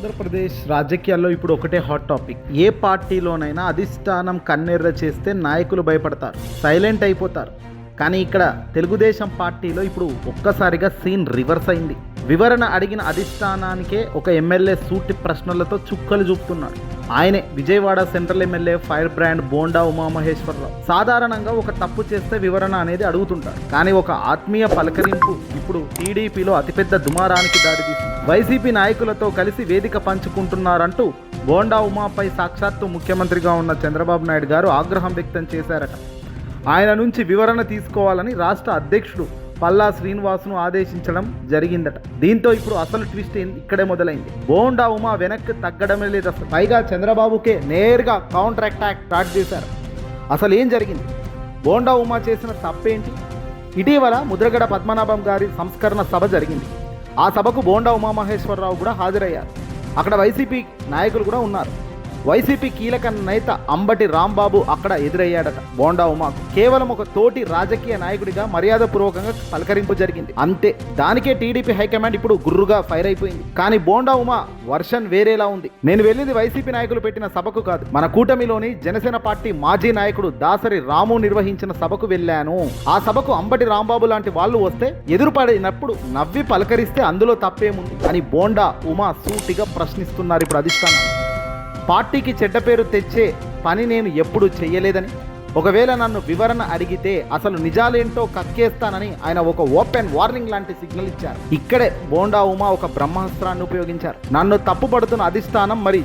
ఆంధ్రప్రదేశ్ రాజకీయాల్లో ఇప్పుడు ఒకటే హాట్ టాపిక్. ఏ పార్టీలోనైనా అధిష్టానం కన్నెర్ర చేస్తే నాయకులు భయపడతారు, సైలెంట్ అయిపోతారు. కానీ ఇక్కడ తెలుగుదేశం పార్టీలో ఇప్పుడు ఒక్కసారిగా సీన్ రివర్స్ అయింది. వివరణ అడిగిన అధిష్టానానికే ఒక ఎమ్మెల్యే సూటి ప్రశ్నలతో చుక్కలు చూపుతున్నాడు. ఆయనే Vijayawada central MLA fire brand Bonda Umamaheswararao. సాధారణంగా ఒక తప్పు చేస్తే వివరణ అనేది అడుగుతుంటారు, కానీ ఒక ఆత్మీయ పలకరింపు ఇప్పుడు టీడీపీలో అతిపెద్ద దుమారానికి దారితీసింది. వైసీపీ నాయకులతో కలిసి వేదిక పంచుకుంటున్నారంటూ బోండా ఉమాపై సాక్షాత్తు ముఖ్యమంత్రిగా ఉన్న చంద్రబాబు నాయుడు గారు ఆగ్రహం వ్యక్తం చేశారట. ఆయన నుంచి వివరణ తీసుకోవాలని రాష్ట్ర అధ్యక్షుడు పల్లా శ్రీనివాస్ను ఆదేశించడం జరిగిందట. దీంతో ఇప్పుడు అసలు ట్విస్ట్ ఇక్కడే మొదలైంది. బోండా ఉమా వెనక్కి తగ్గడమే లేదు అసలు. పైగా చంద్రబాబుకే నేరుగా కౌంటర్ అటాక్ స్టార్ట్ చేశారు. అసలు ఏం జరిగింది? బోండా ఉమా చేసిన తప్పేంటి? ఇటీవల ముద్రగడ పద్మనాభం గారి సంస్కరణ సభ జరిగింది. ఆ సభకు బోండా ఉమామహేశ్వరరావు కూడా హాజరయ్యారు. అక్కడ వైసీపీ నాయకులు కూడా ఉన్నారు. వైసీపీ కీలక నేత అంబటి రాంబాబు అక్కడ ఎదురయ్యాడట బోండా ఉమాకు. కేవలం ఒక తోటి రాజకీయ నాయకుడిగా మర్యాదపూర్వకంగా పలకరింపు జరిగింది అంతే. దానికే టీడీపీ హైకమాండ్ ఇప్పుడు గుర్రుగా ఫైర్ అయిపోయింది. కానీ బోండా ఉమా వర్షన్ వేరేలా ఉంది. నేను వెళ్ళింది వైసీపీ నాయకులు పెట్టిన సభకు కాదు, మన కూటమిలోని జనసేన పార్టీ మాజీ నాయకుడు దాసరి రాము నిర్వహించిన సభకు వెళ్ళాను. ఆ సభకు అంబటి రాంబాబు లాంటి వాళ్ళు వస్తే ఎదురుపడినప్పుడు నవ్వి పలకరిస్తే అందులో తప్పేముంది అని బోండా ఉమా సూటిగా ప్రశ్నిస్తున్నారు ఇప్పుడు అధిష్టానం. పార్టీకి చెడ్డ పేరు తెచ్చే పని నేను ఎప్పుడూ చెయ్యలేదని, ఒకవేళ నన్ను వివరణ అడిగితే అసలు నిజాలేంటో కక్కేస్తానని ఆయన ఒక ఓపెన్ వార్నింగ్ లాంటి సిగ్నల్ ఇచ్చారు. ఇక్కడే బోండా ఉమా ఒక బ్రహ్మాస్త్రాన్ని ఉపయోగించారు. నన్ను తప్పుపడుతున్న అధిష్టానం మరి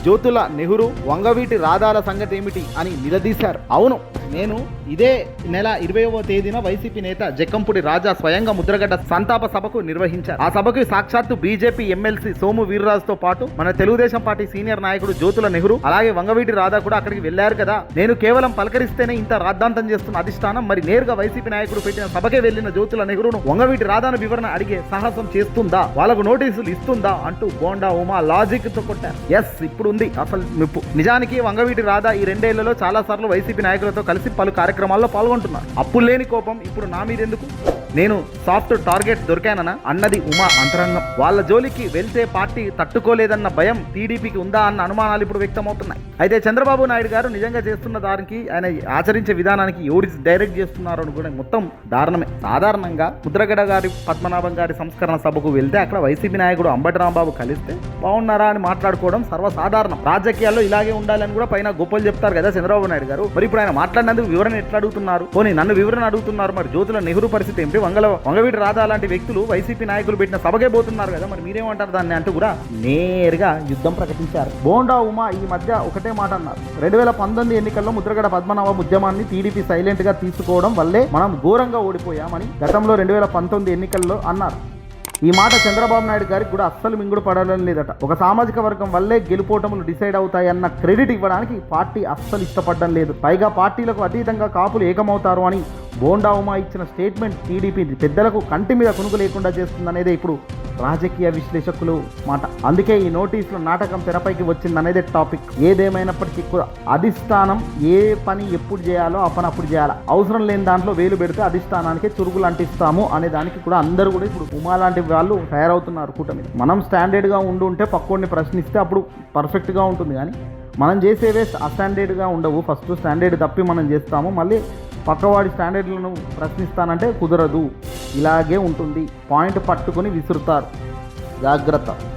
జ్యోతుల నెహ్రూ, వంగవీటి రాధాల సంగతి ఏమిటి అని నిలదీశారు. అవును, నేను ఇదే నెల 20వ తేదీన వైసీపీ నేత జక్కంపూడి రాజా స్వయంగా ముద్రగడ్డ సంతాప సభకు నిర్వహించారు. ఆ సభకు సాక్షాత్తు బీజేపీ ఎమ్మెల్సీ సోము వీర్రాజుతో పాటు మన తెలుగుదేశం పార్టీ సీనియర్ నాయకుడు జ్యోతుల నెహ్రూ, అలాగే వంగవీటి రాధా కూడా అక్కడికి వెళ్లారు కదా. నేను కేవలం పలకరిస్తేనే ఇంత రాద్ధాంతం చేస్తున్న అధిష్టానం మరి నేరుగా వైసీపీ నాయకుడు పెట్టిన సభకే వెళ్లిన జ్యోతుల నెహ్రూను వంగవీటి రాధాను వివరణ అడిగే సాహసం చేస్తుందా, వాళ్ళకు నోటీసులు ఇస్తుందా అంటూ బోండా ఉమా లాజిక్ తో కొట్టారు. ఎస్, ఇప్పుడు ఉంది అసలు నిప్పు. నిజానికి వంగవీటి రాధా ఈ 2 ఏళ్లలో చాలా సార్లు వైసీపీ నాయకులతో కలిసి పలు కార్యక్రమాల్లో పాల్గొంటున్నారు. అప్పుడు లేని కోపం ఇప్పుడు నా మీద ఎందుకు? నేను సాఫ్ట్ టార్గెట్ దొరికాననా అన్నది ఉమా అంతరంగం. వాళ్ళ జోలికి వెళ్తే పార్టీ తట్టుకోలేదన్న భయం టీడీపీకి ఉందా అన్న అనుమానాలు ఇప్పుడు వ్యక్తమవుతున్నాయి. అయితే చంద్రబాబు నాయుడు గారు నిజంగా చేస్తున్న దానికి, ఆయన ఆచరించే విధానానికి ఎవరు డైరెక్ట్ చేస్తున్నారు అని కూడా మొత్తం దారుణమే. సాధారణంగా ముద్రగడ గారి పద్మనాభం గారి సంస్కరణ సభకు వెళ్తే అక్కడ వైసీపీ నాయకుడు అంబటి రాంబాబు కలిస్తే బాగున్నారా అని మాట్లాడుకోవడం సర్వసాధారణం. రాజకీయాల్లో ఇలాగే ఉండాలని కూడా పైన గొప్పలు చెప్తారు కదా చంద్రబాబు నాయుడు గారు. మరి ఇప్పుడు ఆయన మాట్లాడినందుకు వివరణ ఎట్లా అడుగుతున్నారు? పోనీ నన్ను వివరణ అడుగుతున్నారు. మరి జ్యోతుల నెహ్రూ పరిస్థితి ఏమిటి? వంగవీటి రాధా లాంటి వ్యక్తులు వైసీపీ నాయకులు పెట్టిన సభకే పోతున్నారు కదా, మరి మీరేమంటారు దాన్ని అంటూ కూడా నేరుగా యుద్ధం ప్రకటించారు. బోండా ఉమా ఈ మధ్య ఒకటే మాట అన్నారు. 2019 ఎన్నికల్లో ముద్రగడ పద్మనాభం ఉద్యమాన్ని టీడీపీ సైలెంట్ గా తీసుకోవడం వల్లే మనం ఘోరంగా ఓడిపోయామని గతంలో 2019 ఎన్నికల్లో అన్నారు. ఈ మాట చంద్రబాబు నాయుడు గారికి కూడా అస్సలు మింగుడు పడడం లేదట. ఒక సామాజిక వర్గం వల్లే గెలుపోటములు డిసైడ్ అవుతాయన్న క్రెడిట్ ఇవ్వడానికి పార్టీ అస్సలు ఇష్టపడడం లేదు. పైగా పార్టీలకు అతీతంగా కాపులు ఏకమవుతారు అని బోండా ఉమా ఇచ్చిన స్టేట్మెంట్ టీడీపీ పెద్దలకు కంటి మీద కునుకు లేకుండా చేస్తుందనేదే ఇప్పుడు రాజకీయ విశ్లేషకులు మాట. అందుకే ఈ నోటీసుల నాటకం తెరపైకి వచ్చిందనేదే టాపిక్. ఏదేమైనప్పటికీ కూడా అధిష్టానం ఏ పని ఎప్పుడు చేయాలో ఆ పని అప్పుడు చేయాలి. అవసరం లేని దాంట్లో వేలు పెడితే అధిష్టానానికి చురుగులు అంటిస్తాము అనే దానికి కూడా అందరూ కూడా ఇప్పుడు ఉమా లాంటి వాళ్ళు తయారవుతున్నారు కూటమి. మనం స్టాండర్డ్గా ఉంటే పక్కోడిని ప్రశ్నిస్తే అప్పుడు పర్ఫెక్ట్గా ఉంటుంది. కానీ మనం చేసేవే అస్టాండర్డ్గా ఉండవు. ఫస్ట్ స్టాండర్డ్ తప్పి మనం చేస్తాము, మళ్ళీ పక్కవాడి స్టాండర్డ్లను ప్రశ్నిస్తానంటే కుదరదు. ఇలాగే ఉంటుంది. పాయింట్ పట్టుకొని విసురుతారు. జాగ్రత్త.